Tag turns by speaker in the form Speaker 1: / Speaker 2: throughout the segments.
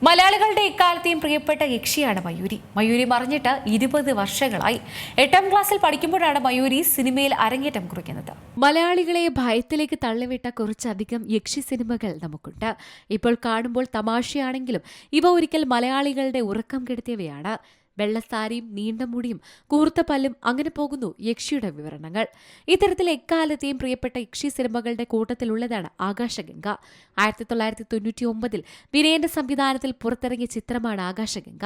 Speaker 1: മലയാളികളുടെ ഇക്കാലത്തെയും പ്രിയപ്പെട്ട യക്ഷിയാണ് മയൂരി. മയൂരി മറിഞ്ഞിട്ട് 20 വർഷങ്ങളായി. 8ാം ക്ലാസ്സിൽ പഠിക്കുമ്പോഴാണ് മയൂരി സിനിമയിൽ അരങ്ങേറ്റം കുറിക്കുന്നത്. മലയാളികളെ ഭയത്തിലേക്ക് തള്ളിവിട്ട കുറച്ചധികം യക്ഷി സിനിമകൾ നമുക്കുണ്ട്. ഇപ്പോൾ കാണുമ്പോൾ തമാശയാണെങ്കിലും ഇവ ഒരിക്കൽ മലയാളികളുടെ ഉറക്കം കെടുത്തിയവയാണ്. വെള്ളസാരിയും നീണ്ട മുടിയും കൂർത്ത പല്ലും അങ്ങനെ പോകുന്നു യക്ഷിയുടെ വിവരണങ്ങൾ. ഇത്തരത്തിൽ എക്കാലത്തെയും പ്രിയപ്പെട്ട യക്ഷി സിനിമകളുടെ കൂട്ടത്തിലുള്ളതാണ് ആകാശഗംഗ. 1999 വിനയന്റെ സംവിധാനത്തിൽ പുറത്തിറങ്ങിയ ചിത്രമാണ് ആകാശഗംഗ.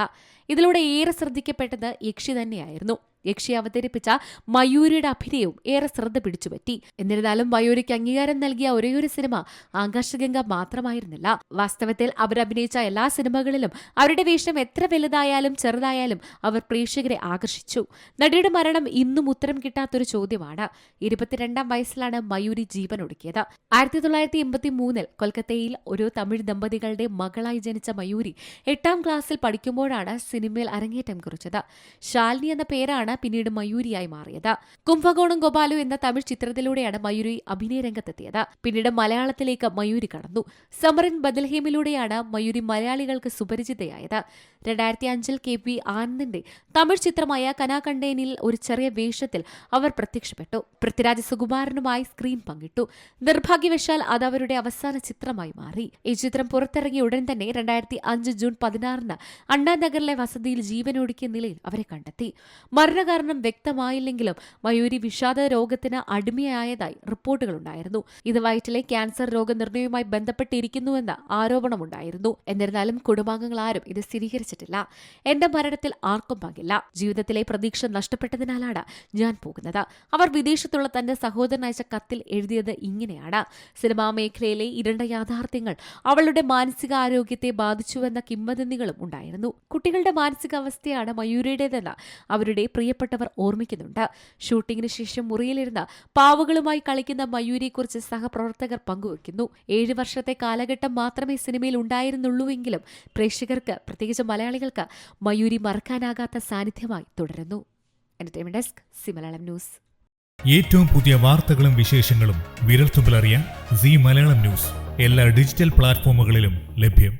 Speaker 1: ഇതിലൂടെ ഏറെ ശ്രദ്ധിക്കപ്പെട്ടത് യക്ഷി തന്നെയായിരുന്നു. യക്ഷി അവതരിപ്പിച്ച മയൂരിയുടെ അഭിനയവും ഏറെ ശ്രദ്ധ പിടിച്ചുപറ്റി. എന്നിരുന്നാലും മയൂരിക്ക് അംഗീകാരം നൽകിയ ഒരേയൊരു സിനിമ ആകാശഗംഗ മാത്രമായിരുന്നില്ല. വാസ്തവത്തിൽ അവരഭിനയിച്ച എല്ലാ സിനിമകളിലും അവരുടെ വേഷം എത്ര വലുതായാലും ചെറുതായാലും അവർ പ്രേക്ഷകരെ ആകർഷിച്ചു. നടിയുടെ മരണം ഇന്നും ഉത്തരം കിട്ടാത്തൊരു ചോദ്യമാണ്. 22ാം വയസ്സിലാണ് മയൂരി ജീവനൊടുക്കിയത്. 1983 കൊൽക്കത്തയിൽ ഒരു തമിഴ് ദമ്പതികളുടെ മകളായി ജനിച്ച മയൂരി 8ാം ക്ലാസ്സിൽ പഠിക്കുമ്പോഴാണ് സിനിമയിൽ അരങ്ങേറ്റം കുറിച്ചത്. ശാലിനി എന്ന പേരാണ് പിന്നീട് മയൂരിയായി മാറിയത്. കുംഭകോണം ഗോപാലു എന്ന തമിഴ് ചിത്രത്തിലൂടെയാണ് മയൂരി അഭിനയ രംഗത്തെത്തിയത്. പിന്നീട് മലയാളത്തിലേക്ക് മയൂരി കടന്നു. സമറിൻ ബദൽഹേമിലൂടെയാണ് മയൂരി മലയാളികൾക്ക് സുപരിചിതയായത്. 2005 KP ആനന്ദിന്റെ തമിഴ് ചിത്രമായ കനാകണ്ടേനിൽ ഒരു ചെറിയ വേഷത്തിൽ അവർ പ്രത്യക്ഷപ്പെട്ടു. പൃഥ്വിരാജ് സുകുമാരനുമായി സ്ക്രീൻ പങ്കിട്ടു. നിർഭാഗ്യവശാൽ അത് അവരുടെ അവസാന ചിത്രമായി മാറി. ഈ ചിത്രം പുറത്തിറങ്ങിയ ഉടൻ തന്നെ 2005 ജൂൺ 16 അണ്ണാനഗറിലെ വസതിയിൽ ജീവനൊടുക്കിയ നിലയിൽ അവരെ കണ്ടെത്തി. മരണകാരണം വ്യക്തമായില്ലെങ്കിലും മയൂരി വിഷാദ രോഗത്തിന് അടിമയായതായി റിപ്പോർട്ടുകളുണ്ടായിരുന്നു. ഇത് വയറ്റിലെ ക്യാൻസർ രോഗനിർണയവുമായി ബന്ധപ്പെട്ടിരിക്കുന്നുവെന്ന ആരോപണമുണ്ടായിരുന്നു. എന്നിരുന്നാലും കുടുംബാംഗങ്ങൾ ആരും ഇത് സ്ഥിരീകരിച്ചിട്ടില്ല. എന്റെ മരണത്തിൽ ആർക്കും പങ്കില്ല. ജീവിതത്തിലെ പ്രതീക്ഷ നഷ്ടപ്പെട്ടതിനാലാണ് ഞാൻ പോകുന്നത്. അവർ വിദേശത്തുള്ള തന്റെ സഹോദരൻ അയച്ച കത്തിൽ എഴുതിയത് ഇങ്ങനെയാണ്: സിനിമാ മേഖലയിലെ ഇരുണ്ട യാഥാർത്ഥ്യങ്ങൾ അവളുടെ മാനസികാരോഗ്യത്തെ ബാധിച്ചുവെന്ന കിംവദന്തികളും ഉണ്ടായിരുന്നു. കുട്ടികളുടെ മാനസികാവസ്ഥയാണ് മയൂരിയുടേതെന്ന് അവരുടെ പ്രിയപ്പെട്ടവർ ഓർമ്മിക്കുന്നുണ്ട്. ഷൂട്ടിങ്ങിന് ശേഷം മുറിയിലിരുന്ന് പാവകളുമായി കളിക്കുന്ന മയൂരിയെക്കുറിച്ച് സഹപ്രവർത്തകർ പങ്കുവയ്ക്കുന്നു. 7 വർഷത്തെ കാലഘട്ടം മാത്രമേ സിനിമയിൽ ഉണ്ടായിരുന്നുള്ളൂവെങ്കിലും പ്രേക്ഷകർക്ക്, പ്രത്യേകിച്ച് മലയാളികൾക്ക്, മയൂരി മറക്കാനാകാത്ത സാന്നിധ്യമായി തുടരുന്നു. Entertainment desk, C Malayalam news.
Speaker 2: ഏറ്റവും പുതിയ വാർത്തകളും വിശേഷങ്ങളും വിരൽത്തുമ്പിലറിയാൻ സി മലയാളം ന്യൂസ് എല്ലാ ഡിജിറ്റൽ പ്ലാറ്റ്ഫോമുകളിലും ലഭ്യം.